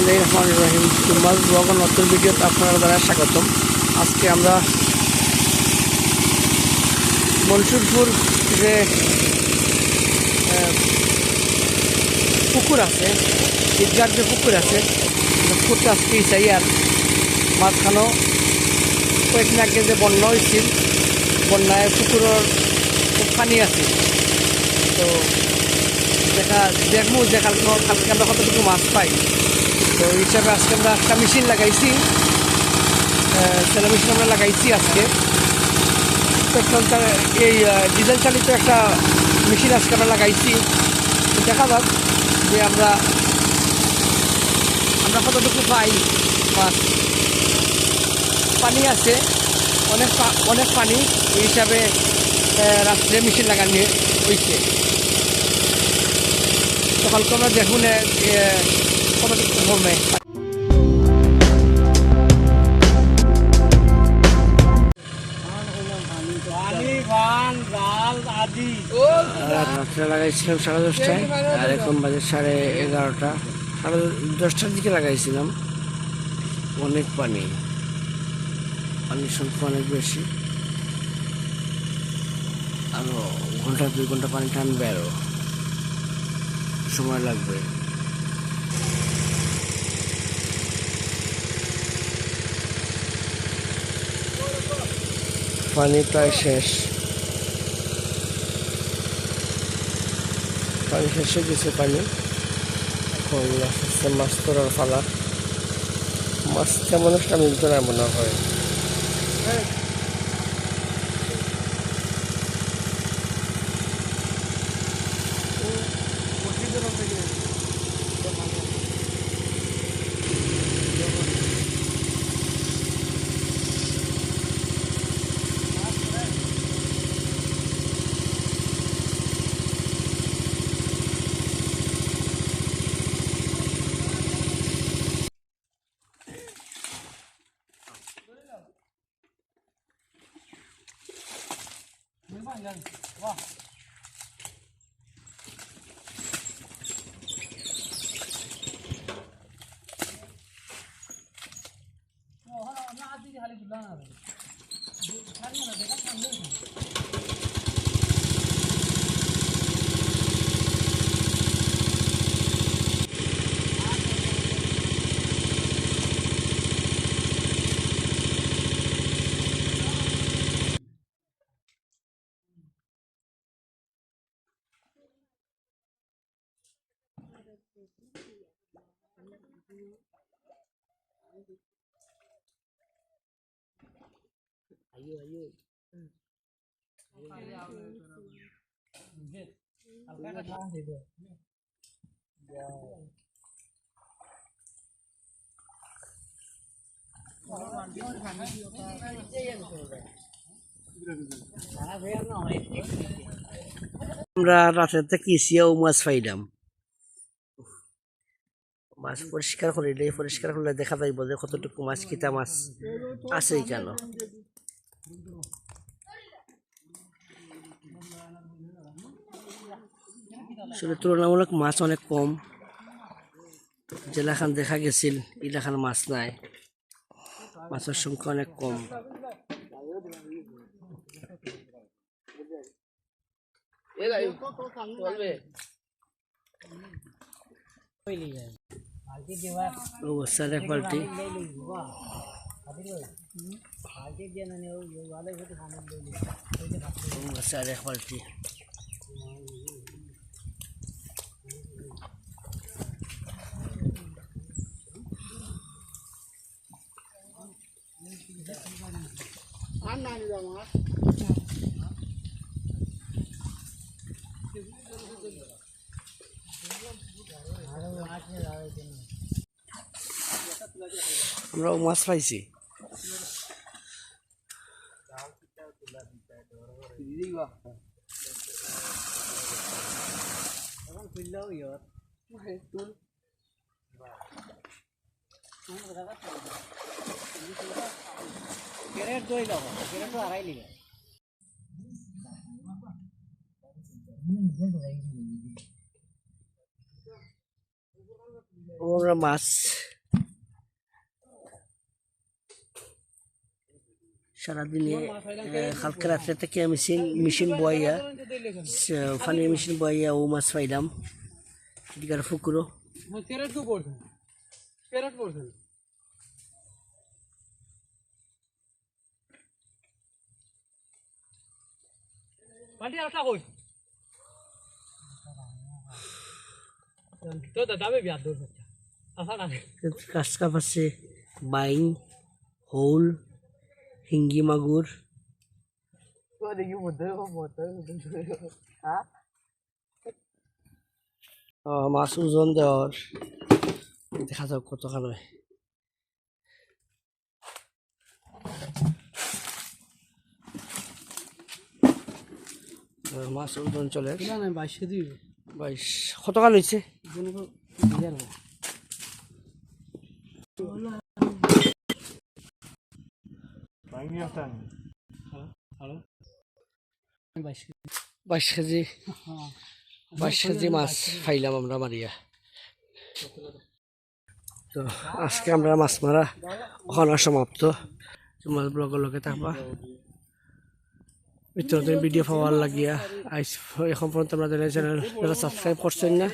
বিসমিল্লাহিররহমানিররহিম। মাছ ব্লগের নতুন ভিডিওতে আপনারা দ্বারা স্বাগতম। আজকে আমরা মনসুরপুর যে পুকুর আছে, ঈদগার যে পুকুর আছে, পুকুরটা আজকে চাই আর মাঝখানেও কয়েকদিন আগে যে বন্যা হয়েছিল, বন্যায় পুকুরের খুব পানি আছে। তো দেখবো যে কালকে আমরা কতটুকু মাছ পাই। তো এই হিসাবে আজকে আমরা একটা মেশিন লাগাইছি, সেলো মেশিন আমরা লাগাইছি আজকে। পেট্রোল এই ডিজেল চালিত একটা মেশিন আজকে আমরা লাগাইছি। দেখা যাক যে আমরা কতটুকু পাই মাছ। পানি আছে, অনেক পানি, এই হিসাবে রাত্রে মেশিন লাগানো হয়েছে। তো কালকে আমরা দেখুন কতটুকু কমে। রাত্রে লাগাইছিলাম 10:30টায়, আর এখন বাজে 11:30। 10:30টার দিকে লাগাইছিলাম। অনেক পানি, পানির সংখ্যা অনেক বেশি। আরো ঘন্টা 2 ঘন্টা পানি টানবে, আরো সময় লাগবে। পানি প্রায় শেষ, পানি শেষ হয়ে গেছে। পানি এখন আসছে মাছ ধরার পালা। মাছ তেমন একটা মিলতে না মনে হয়। Wah. Ayo. আমরা রাতের থেকে ইসিয়াও মাছ পাইলাম। মাছ পরিষ্কার করিলে, পরিষ্কার করলে দেখা যাইব যে কতটুকু মাছ, কিতা মাছ আছে কেন। আসলে তুলনামূলক মাছ অনেক কম। জেলাখান দেখা গেছিল, এলাকার মাছ নাই, মাছের সংখ্যা অনেক কম। অবস্থা এক বালতি, এক বালতি। আমরাও মাছ পাইছি। আমরা মাছ সারাদিনে কালকে রাত্রে থেকে মেশিন বয়াইয়া পানির মেশিন বয়াইয়া ও মাছ পাইলাম এদিকে পুকুরও কাজ কাপ আছে বাইং হৌল হিঙ্গি মাগুর মাছ ওজন দেওয়ার দেখা যাক কতখান হয় মাছ ওজন চলে 22 কতখান হয়েছে বাইশ কেজি মাছ পাইলাম আমরা মারিয়া তো আজকে আমরা মাছ মারা ওখানে সমাপ্ত তোমার ব্লগের লগে থাকবা নতুন ভিডিও পাওয়ার লাগিয়া এখন পর্যন্ত আমরা চ্যানেল সাবস্ক্রাইব করছেন না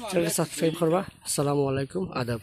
চ্যানেল সাবস্ক্রাইব করবা আসসালামু আলাইকুম আদাব।